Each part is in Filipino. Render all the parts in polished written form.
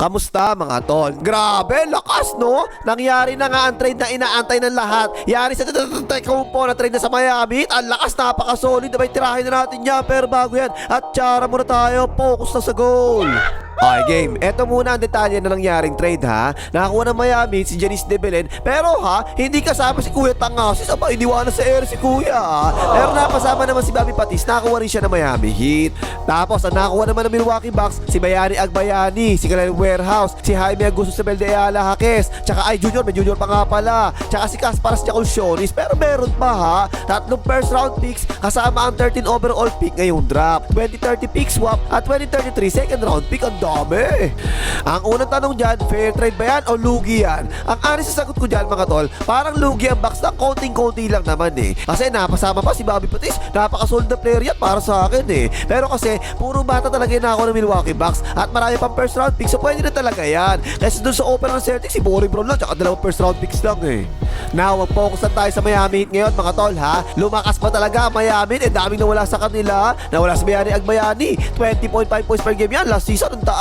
Kamusta mga tol? Grabe, lakas no? Nangyari na nga ang trade na inaantay ng lahat. Yari sa Tecumpo na trade na sa Miami. Ang lakas, napaka-solid. Abay, tirahin na natin yan. Pero bago yan, at tsara muna tayo. Focus na sa goal. Okay, game. Eto muna ang detalye na nangyaring trade ha. Nakakuha ng Miami si Janice De Belen. Pero ha, hindi kasama si Kuya Tangasis. Aba, iniwanan sa air si Kuya ha. Pero napasama naman si Bobby Patis. Nakakuha rin siya ng Miami Heat. Tapos ang nakakuha naman ng Milwaukee Bucks, si Bayani Agbayani, si Kalel Warehouse, si Jaime Agusto Sebel de Ayala Jaques, tsaka ay Junior, may Junior pa nga pala, tsaka si Kasparas Jacolcionis. Pero meron pa ha, 3 first round picks kasama ang 13 overall pick ngayong draft, 2030 pick swap at 2033 second round pick. Ang dami. Ang unang tanong dyan, fair trade ba yan o lugi yan? Ang anis sa sagot ko dyan mga tol, parang lugi ang Bucks na konting-konti lang naman eh. Kasi napasama pa si Bobby Patis, napaka-solid na player yan para sa akin eh. Pero kasi puro bata talaga yung ako ng Milwaukee Bucks at marami pang first round picks, so pwede na talaga yan. Kasi dun sa open ng Celtics, si Bobby Brown lang tsaka 2 first round picks lang eh. Now, mag-focus na tayo sa Miami Heat ngayon mga tol ha. Lumakas pa talaga ang Miami Heat, daming nawala sa kanila. Nawala si Bayani Agbayani, 20.5 points per game yan last season, ang taas.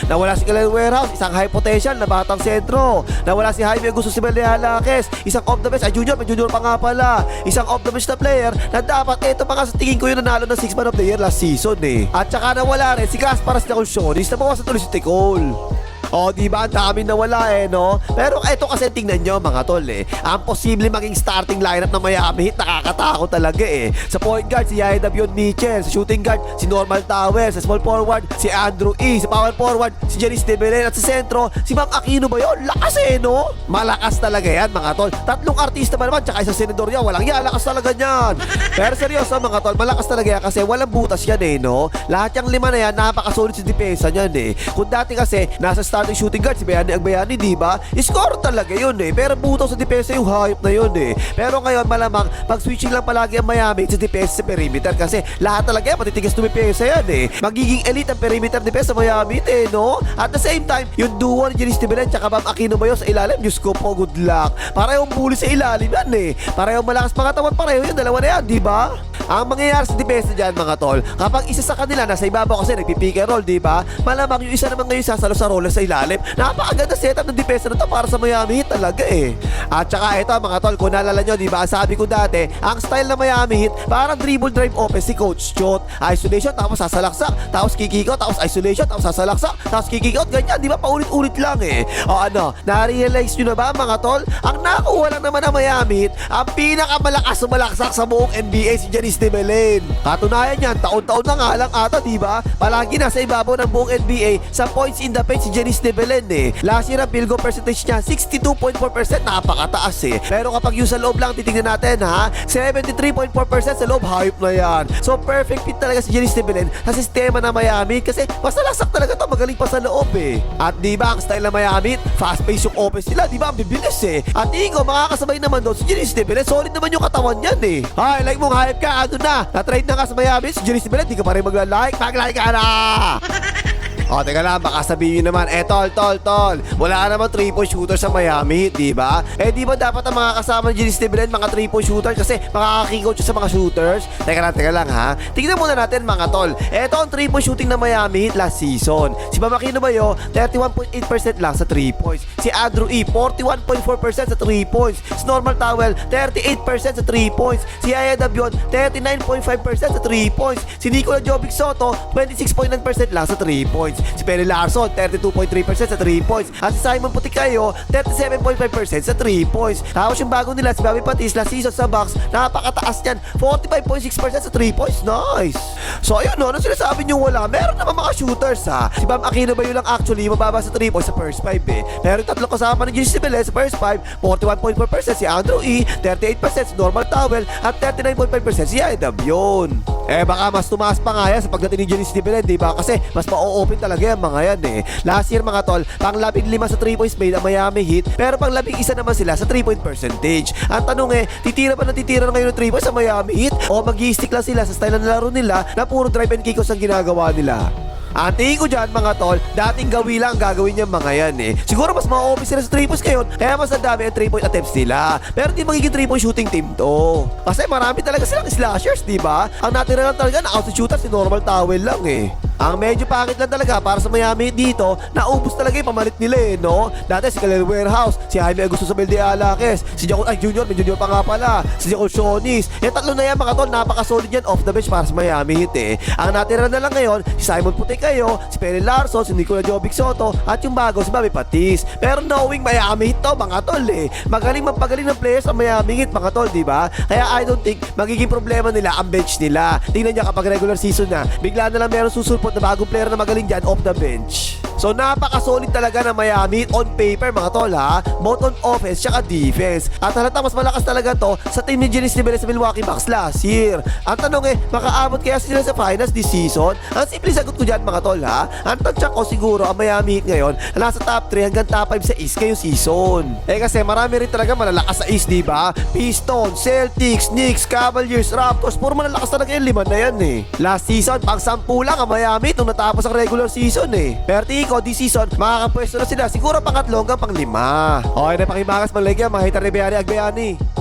Nawala si Kalel Warehouse, isang high potential na batang sentro. Nawala si Jaime Agusto Sebel de Ayala Jaques, isang off the bench, ay Junior, may Junior pa nga pala. Isang off the bench na player na dapat ito pa nga sa tingin ko yung nanalo ng 6 man of the year last season eh. At saka nawala rin si Kasparas Jacolcionis, nabawasan tuloy si Ticol. O, diba? Ang daming nawala eh, no? Pero eto kasi tingnan nyo mga tol eh. Ang posible maging starting lineup ng Miami Heat, nakakatakot talaga eh. Sa point guard, si Yaya Davion Mitchell. Sa shooting guard, si Normal Towers. Sa small forward, si Andrew E. Sa power forward, si Janice De Belen. At sa sentro, si Bam Aquino ba yun? Lakas eh, no? Malakas talaga yan mga tol. 3 artista ba naman, tsaka isang senador yan. Walang yan, lakas talaga yan. Pero seryoso mga tol, malakas talaga yan kasi walang butas yan eh, no? Lahat yung 5 na yan, napakasolid sa depensa niyan eh. Kung dati kasi, nasa starting shooting guard si Bayani Agbayani, di ba? Score talaga yun eh. Pero buto sa depensa yung hype na yun eh. Pero ngayon malamang pag-switching lang palagi ang Miami sa depensa sa perimeter kasi lahat talaga yan matitigas tumipensa yan eh. Magiging elite ang perimeter defense sa Miami eh, no? At the same time, yung duo ni Janice De Belen tsaka Bam Aquino ba yun sa ilalim? Diyos ko po, good luck. Parehong bully sa ilalim yan eh. Parehong malakas pangatawan, pareho yung dalawa na yan, di ba? Ang mangyayari sa depensa dyan mga tol, kapag isa sa kanila nasa ibabaw kasi nagpipick and roll, di ba? Malamang yung isa naman ngayon sasalo sa roller sa ilalim. Napakaganda setup ng depensa na to para sa Miami Heat talaga eh. At saka ito mga tol, kung naalala nyo, di ba? Sabi ko dati, ang style ng Miami Heat, parang dribble drive offense si Coach Chot. Isolation, tapos sasalaksak, tapos kikikout, tapos isolation, tapos sasalaksak, tapos kikikout, ganyan, di ba? Paulit-ulit lang eh. O ano, na-realize nyo na ba mga tol? Ang nakuha lang naman ng Miami Heat, ang pinakamalakas sumalaksak sa buong NBA si Janice De Belen. Katunayan yan, taon-taon na nga lang ata, di ba? Palagi nasa ibabaw ng buong NBA sa points in the paint si Janice De Belen eh. Last year ang field goal percentage niya 62.4%, napakataas eh. Pero kapag yung sa loob lang titingnan natin ha, 73.4% sa loob, hype na yan. So perfect fit talaga si Janice De Belen sa sistema ng Miami kasi masalaksak talaga to, magaling pa sa loob eh. At di ba ang style ng Miami, fast pace yung offense nila, di ba? Ang bibilis eh. At tingin ko makakasabay naman doon si Janice De Belen, solid naman yung katawan niyan eh. Ay, like mong hype ka, ano na? Na-trade na ka sa Miami, si Janice De Belen, di ka pa rin magla-like, mag-like ka na! O, teka lang, baka sabihin nyo naman, tol, wala naman 3-point shooter sa Miami Heat, di ba? Eh, di ba dapat ang mga kasama ni Janice De Belen, mga 3-point shooter kasi makakakikout siya sa mga shooters? Teka lang ha. Tignan muna natin mga tol. Eto ang 3-point shooting ng Miami Heat last season. Si Bam Aquino Bayo, 31.8% lang sa 3 points. Si Andrew E, 41.4% sa 3 points. Si Normal Towel, 38% sa 3 points. Si Yaya Davion, 39.5% sa 3 points. Si Nikola Jovic Soto, 26.9% lang sa 3 points. Si Penny Larson, 32.3% sa 3 points. At si Simon Puticayo, 37.5% sa 3 points. Tapos yung bago nila, si Bobby Patis, last season sa Bucks, napakataas niyan, 45.6% sa 3 points. Nice! So ayun no, anong sinasabi nyo wala? Meron naman mga shooters ha. Si Bam Aquino ba yun lang actually, mababa sa 3 points sa first 5 eh. Meron 3 kasama ni Janice De Belen sa first 5, 41.4% si Andrew E, 38% si Normal Towel, at 39.5% si Yaya Davion. Eh baka mas tumaas pa nga yan sa pagdating ni Janice De Belen, di ba? Kasi mas ma-open talaga yan mga yan eh. Last year mga tol, pang 15 sa 3 points made ang Miami Heat, pero pang 11 naman sila sa 3-point percentage. Ang tanong eh, titira ba na ngayon ng 3 points sa Miami Heat? O mag-i-stick lang sila sa style na laro nila na puro drive and kick ang ginagawa nila? Ang tingin ko dyan mga tol, dating gawi lang gagawin niya mga yan eh. Siguro mas ma-office sila sa 3 points ngayon, kaya mas nadami ang 3-point attempts nila. Pero di magiging 3-point shooting team to. Kasi marami talaga silang slashers, di ba? Ang natira lang talaga na out shooter si Normal Towel lang eh. Ang medyo pangit lang talaga para sa Miami dito, naubos talaga yung pamalit nila eh, no? Dati si Kalel Warehouse, si Jaime Agusto sa Belde Alaques, si Jacob, Junior, may Junior pa nga pala, si Jacob Shonis. Yung tatlo na yan mga tol, napaka-solid yan off the bench para sa Miami Heat eh. Ang natira na lang ngayon, si Simon Putikayo, si Perry Larson, si Nicola Jovic Soto, at yung bago si Bobby Patis. Pero knowing Miami Heat to mga tol eh, magaling magpagaling ng players ang Miami Heat mga tol, di ba? Kaya I don't think magiging problema nila ang bench nila. Tingnan niya kapag regular season na, bigla na lang meron susulpot na bagong player na magaling dyan off the bench. So napaka-solid talaga ng Miami on paper mga tol ha, both on offense tsaka defense. At halata mas malakas talaga to sa team ni Giannis Niveles sa Milwaukee Bucks last year. Ang tanong eh, makaabot kaya sila sa finals this season? Ang simple sagot ko dyan mga tol ha, ang tantsak ko siguro ang Miami Heat ngayon na nasa top 3 hanggang top 5 sa East ngayong season. Eh kasi marami rin talaga malalakas sa East, di ba? Pistons, Celtics, Knicks, Cavaliers, Raptors, puro malalakas talaga yung lima na yan eh. Last season, pang 10 lang ang Miami Heat nung natapos ang regular season eh. Pero ko this season, makakapwesto na sila siguro pangatlo hanggang pang 5. Okay na pakibangas, malagyan mga Hitar Ribeari Agbayani.